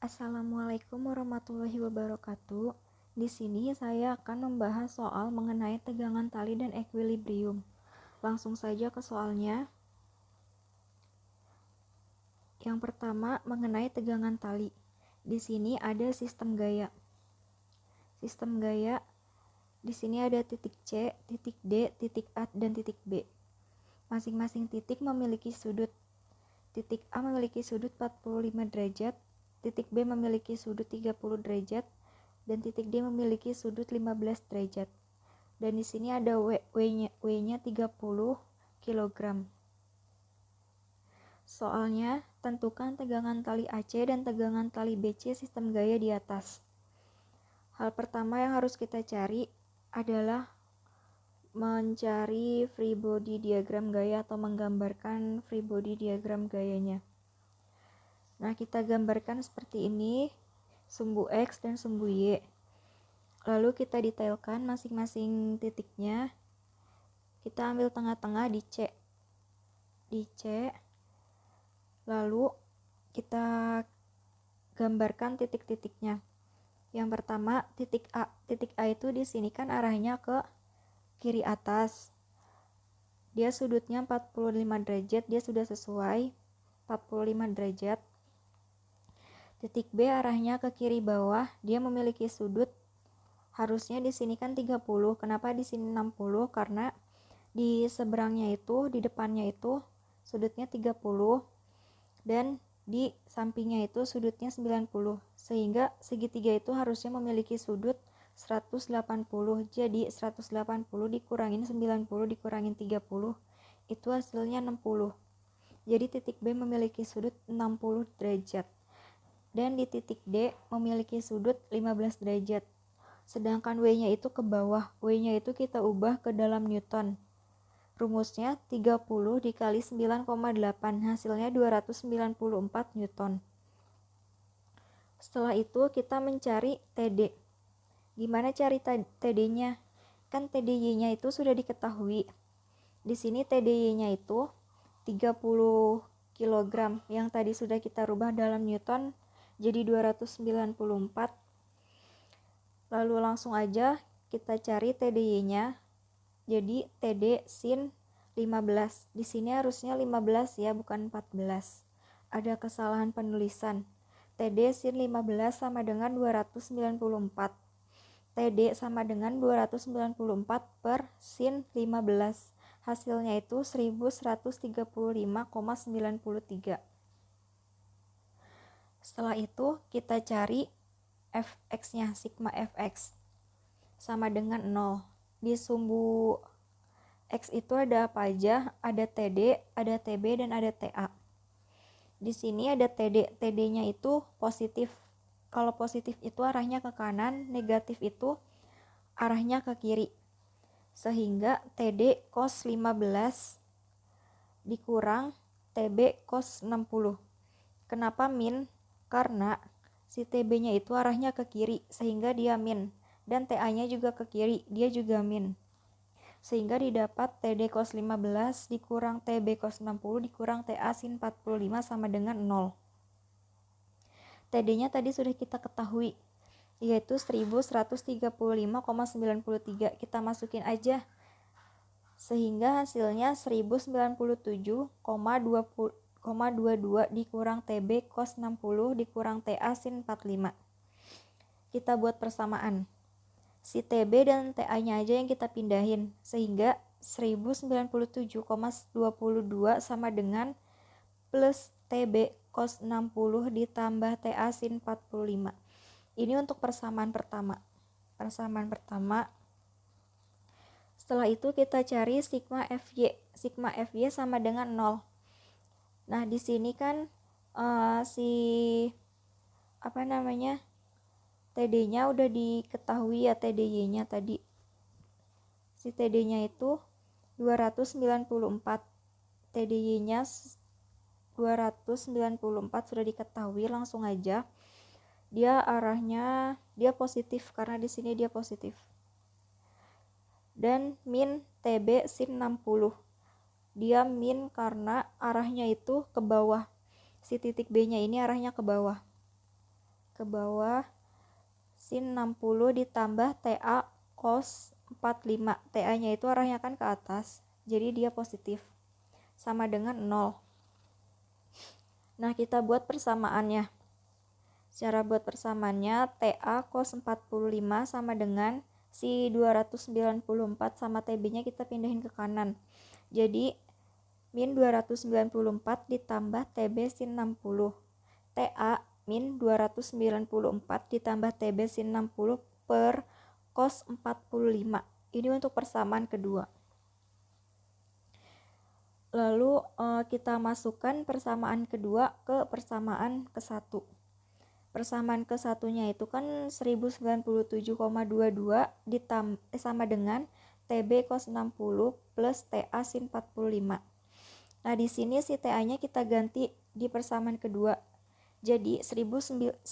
Assalamualaikum warahmatullahi wabarakatuh. Di sini saya akan membahas soal mengenai tegangan tali dan ekuilibrium. Langsung saja ke soalnya. Yang pertama, mengenai tegangan tali. Di sini ada sistem gaya. Sistem gaya di sini ada titik C, titik D, titik A, dan titik B. Masing-masing titik memiliki sudut. Titik A memiliki sudut 45 derajat, titik B memiliki sudut 30 derajat, dan titik D memiliki sudut 15 derajat. Dan di sini ada W-nya 30 kg. Soalnya, tentukan tegangan tali AC dan tegangan tali BC sistem gaya di atas. Hal pertama yang harus kita cari adalah mencari free body diagram gaya atau menggambarkan free body diagram gayanya. Nah, kita gambarkan seperti ini, sumbu X dan sumbu Y. Lalu kita detailkan masing-masing titiknya. Kita ambil tengah-tengah di C. Di C. Lalu kita gambarkan titik-titiknya. Yang pertama, titik A. Titik A itu di sini kan arahnya ke kiri atas. Dia sudutnya 45 derajat, dia sudah sesuai 45 derajat. Titik B arahnya ke kiri bawah, dia memiliki sudut harusnya di sini kan 30. Kenapa di sini 60? Karena di seberangnya itu, di depannya itu sudutnya 30 dan di sampingnya itu sudutnya 90. Sehingga segitiga itu harusnya memiliki sudut 180. Jadi 180 dikurangin 90 dikurangin 30 itu hasilnya 60. Jadi titik B memiliki sudut 60 derajat. Dan di titik D memiliki sudut 15 derajat. Sedangkan W-nya itu ke bawah. W-nya itu kita ubah ke dalam Newton. Rumusnya 30 dikali 9,8. Hasilnya 294 Newton. Setelah itu kita mencari TD. Gimana cari TD-nya? Kan TDY-nya itu sudah diketahui. Di sini TDY-nya itu 30 kg. Yang tadi sudah kita rubah dalam Newton jadi 294. Lalu langsung aja kita cari TDY-nya. Jadi TD sin 15. Di sini harusnya 15 ya, bukan 14. Ada kesalahan penulisan. TD sin 15 sama dengan 294. TD sama dengan 294 per sin 15. Hasilnya itu 1135,93. Setelah itu kita cari fx-nya, sigma fx sama dengan 0. Di sumbu X itu ada apa aja? Ada TD, ada TB, dan ada TA. Di sini ada TD. TD-nya itu positif. Kalau positif itu arahnya ke kanan, negatif itu arahnya ke kiri. Sehingga TD cos 15 dikurang TB cos 60. Kenapa min? Karena si TB-nya itu arahnya ke kiri, sehingga dia min. Dan TA-nya juga ke kiri, dia juga min. Sehingga didapat TD cos 15 dikurang TB cos 60 dikurang TA sin 45 sama dengan 0. TD-nya tadi sudah kita ketahui, yaitu 1135,93. Kita masukin aja. Sehingga hasilnya 1097,22 dikurang TB cos 60 dikurang TA sin 45. Kita buat persamaan. Si TB dan TA-nya aja yang kita pindahin, sehingga 1097,22 sama dengan plus TB cos 60 ditambah TA sin 45. Ini untuk persamaan pertama. Setelah itu kita cari sigma FY. Sigma FY sama dengan 0. Nah, di sini kan TD-nya udah diketahui ya, TDY-nya tadi. Si TD-nya itu 294. TDY-nya 294 sudah diketahui, langsung aja. Dia arahnya positif karena di sini dia positif. Dan min TB sin 60. Dia min karena arahnya itu ke bawah. Si titik B-nya ini arahnya ke bawah. ke bawah sin 60 ditambah TA cos 45. TA-nya itu arahnya kan ke atas, jadi dia positif, sama dengan 0. Nah, kita buat persamaannya. Cara buat persamaannya, TA cos 45 sama dengan si 294 sama TB-nya kita pindahin ke kanan. Jadi, min 294 ditambah TB sin 60. TA min 294 ditambah TB sin 60 per cos 45. Ini untuk persamaan kedua. Lalu kita masukkan persamaan kedua ke persamaan ke-1. Persamaan ke-1-nya itu kan 1097,22 sama dengan TB cos 60 plus TA sin 45. Nah, di sini si TA-nya kita ganti di persamaan kedua. Jadi 1097,22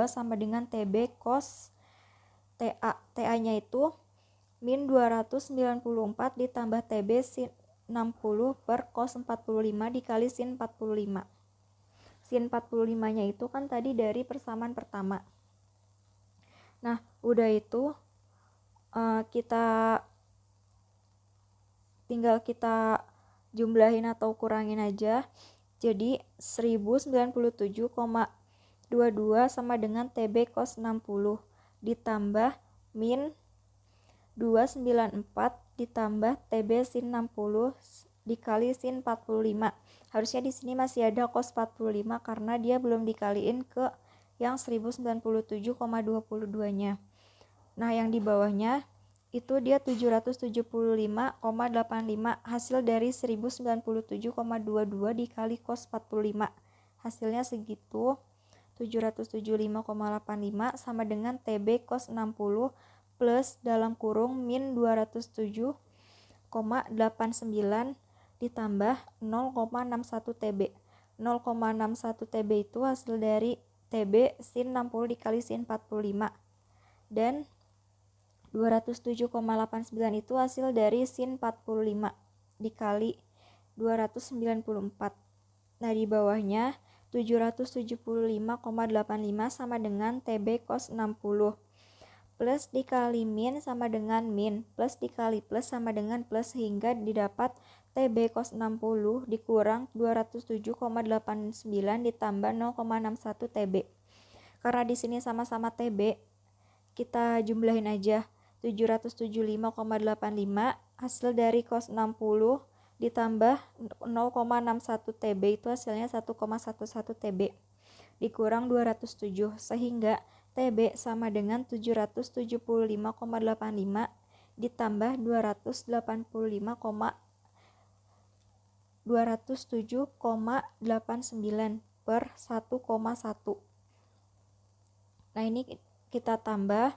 sama dengan TB cos TA. TA-nya itu min 294 ditambah TB sin 60 per cos 45 dikali sin 45. Sin 45-nya itu kan tadi dari persamaan pertama. Nah, udah itu tinggal kita jumlahin atau kurangin aja. Jadi 1097,22 sama dengan TB cos 60 ditambah min 294 ditambah TB sin 60 dikali sin 45. Harusnya di sini masih ada cos 45 karena dia belum dikaliin ke yang 1097,22-nya. Nah, yang di bawahnya itu dia 775,85 hasil dari 1097,22 dikali cos 45. Hasilnya segitu, 775,85 sama dengan TB cos 60 plus dalam kurung min 207,89 ditambah 0,61 TB. 0,61 TB itu hasil dari TB sin 60 dikali sin 45. Dan 207,89 itu hasil dari sin 45 dikali 294. Nah, di bawahnya 775,85 sama dengan TB cos 60 plus dikali min sama dengan min plus dikali plus sama dengan plus sehingga didapat TB cos 60 dikurang 207,89 ditambah 0,61 TB. Karena di sini sama-sama TB, kita jumlahin aja. 775,85 hasil dari cos 60 ditambah 0,61 TB itu hasilnya 1,11 TB dikurang 207 sehingga TB sama dengan 775,85 ditambah 207,89 per 1,1. Nah, ini kita tambah,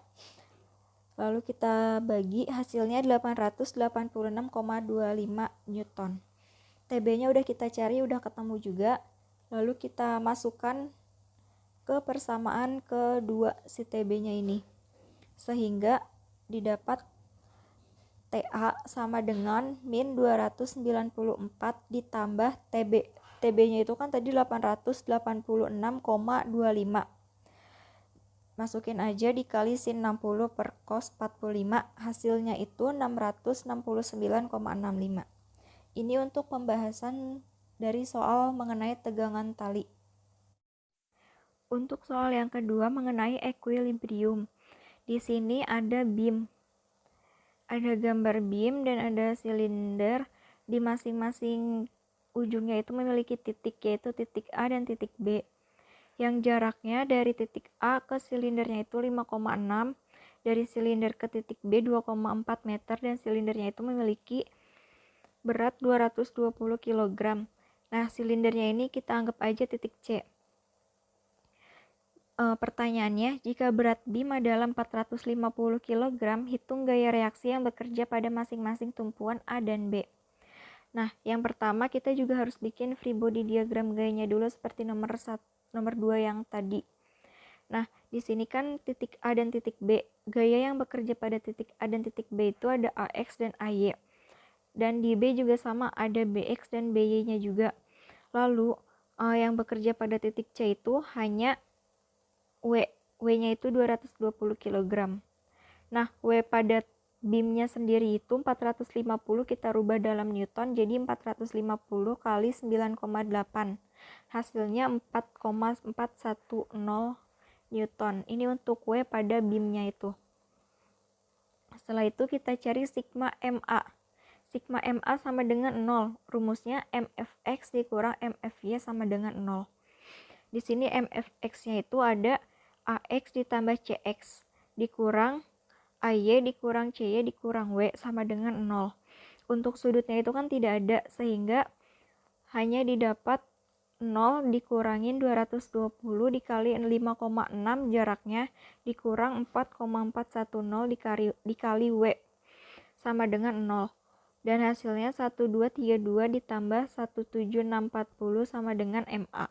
lalu kita bagi, hasilnya 886,25 Newton. TB-nya udah kita cari, udah ketemu juga. Lalu kita masukkan ke persamaan kedua si TB-nya ini. Sehingga didapat TA sama dengan min 294 ditambah TB. TB-nya itu kan tadi 886,25. Masukin aja dikali sin 60 per cos 45, hasilnya itu 669,65. Ini untuk pembahasan dari soal mengenai tegangan tali. Untuk soal yang kedua mengenai equilibrium. Di sini ada beam. Ada gambar beam dan ada silinder. Di masing-masing ujungnya itu memiliki titik, yaitu titik A dan titik B. Yang jaraknya dari titik A ke silindernya itu 5,6, dari silinder ke titik B 2,4 meter, dan silindernya itu memiliki berat 220 kg. Nah, silindernya ini kita anggap aja titik C. Pertanyaannya, jika berat beam adalah 450 kg, hitung gaya reaksi yang bekerja pada masing-masing tumpuan A dan B. Nah, yang pertama kita juga harus bikin free body diagram gayanya dulu seperti nomor 2 yang tadi. Nah, di sini kan titik A dan titik B. Gaya yang bekerja pada titik A dan titik B itu ada AX dan AY. Dan di B juga sama, ada BX dan BY-nya juga. Lalu, yang bekerja pada titik C itu hanya W-nya itu 220 kg. Nah, W pada beamnya sendiri itu 450, kita rubah dalam Newton, jadi 450 kali 9,8. Hasilnya 4,410 Newton. Ini untuk W pada beamnya itu. Setelah itu kita cari sigma MA. Sigma MA sama dengan 0. Rumusnya MFX dikurang MFY sama dengan 0. Di sini MFX-nya itu ada AX ditambah CX dikurang AY dikurang CY dikurang W sama dengan 0. Untuk sudutnya itu kan tidak ada, sehingga hanya didapat 0 dikurangin 220 dikali 5,6 jaraknya dikurang 4,410 dikali W sama dengan 0. Dan hasilnya 1232 ditambah 17640 sama dengan MA.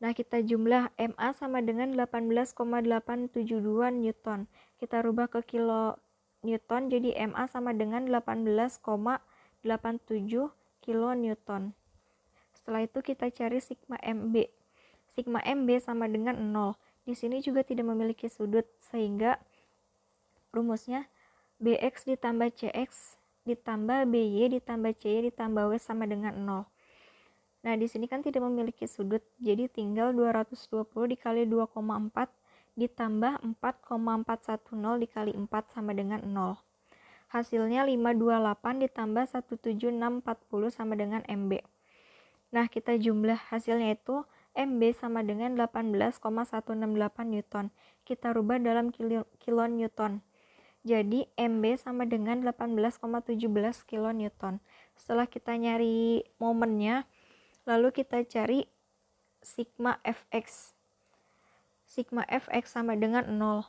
Nah, kita jumlah MA sama dengan 18,872 Newton. Kita rubah ke kilo Newton, jadi MA sama dengan 18,87 kilo Newton. Setelah itu kita cari sigma MB. Sigma MB sama dengan 0. Di sini juga tidak memiliki sudut, sehingga rumusnya BX ditambah CX ditambah BY ditambah CY ditambah W sama dengan 0. Nah, di sini kan tidak memiliki sudut, jadi tinggal 220 dikali 2,4 ditambah 4,410 dikali 4 sama dengan 0. Hasilnya 528 ditambah 17640 sama dengan MB. Nah, kita jumlah hasilnya itu MB sama dengan 18,168 Newton. Kita rubah dalam kilo Newton. Jadi MB sama dengan 18,17 kilo Newton. Setelah kita nyari momennya, lalu kita cari sigma Fx. Sigma Fx sama dengan 0.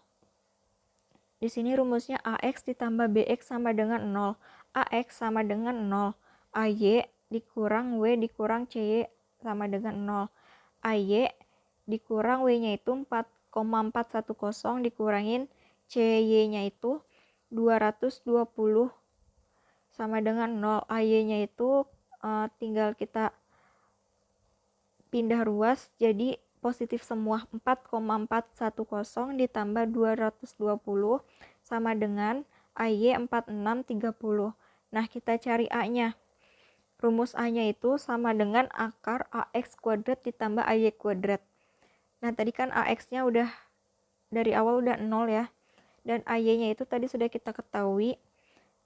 Di sini rumusnya AX ditambah BX sama dengan 0. AX sama dengan 0. AY dikurang W dikurang CY sama dengan 0. AY dikurang W-nya itu 4,410 dikurangin CY-nya itu 220 sama dengan 0. AY-nya itu tinggal kita pindah ruas, jadi positif semua. 4,410 ditambah 220 sama dengan AY 4630. Nah, kita cari A-nya. Rumus A-nya itu sama dengan akar AX kuadrat ditambah AY kuadrat. Nah, tadi kan AX-nya udah dari awal udah 0 ya. Dan AY-nya itu tadi sudah kita ketahui.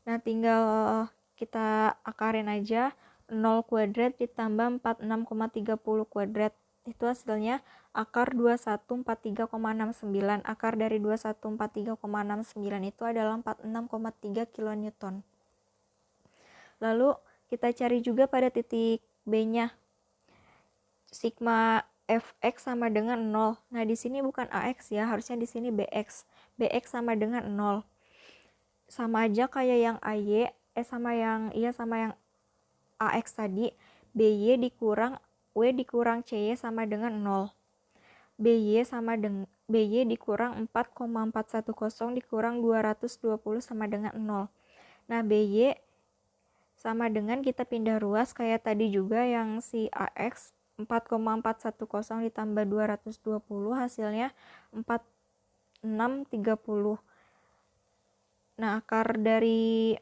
Nah, tinggal kita akarin aja. 0 kuadrat ditambah 46,30 kuadrat. Itu hasilnya akar 2143,69. Akar dari 2143,69 itu adalah 46,3 kN. Lalu kita cari juga pada titik B-nya. Sigma Fx sama dengan 0. Nah, di sini bukan AX ya, harusnya di sini BX. BX sama dengan 0. Sama aja kayak yang AY, sama yang AX tadi. BY dikurang W dikurang CY sama dengan 0. BY dikurang 4,410 dikurang 220 sama dengan 0. Nah, BY sama dengan kita pindah ruas kayak tadi juga yang si AX, 4,410 ditambah 220 hasilnya 4630. Nah, akar dari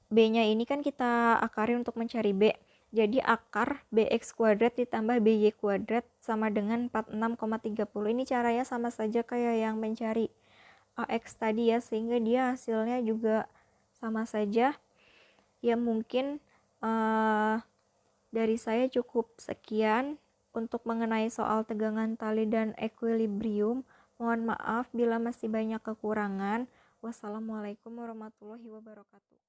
B-nya ini kan kita akarin untuk mencari B. Jadi akar BX kuadrat ditambah BY kuadrat sama dengan 46,30. Ini caranya sama saja kayak yang mencari AX tadi ya, sehingga dia hasilnya juga sama saja. Ya, mungkin dari saya cukup sekian untuk mengenai soal tegangan tali dan equilibrium. Mohon maaf bila masih banyak kekurangan. Wassalamualaikum warahmatullahi wabarakatuh.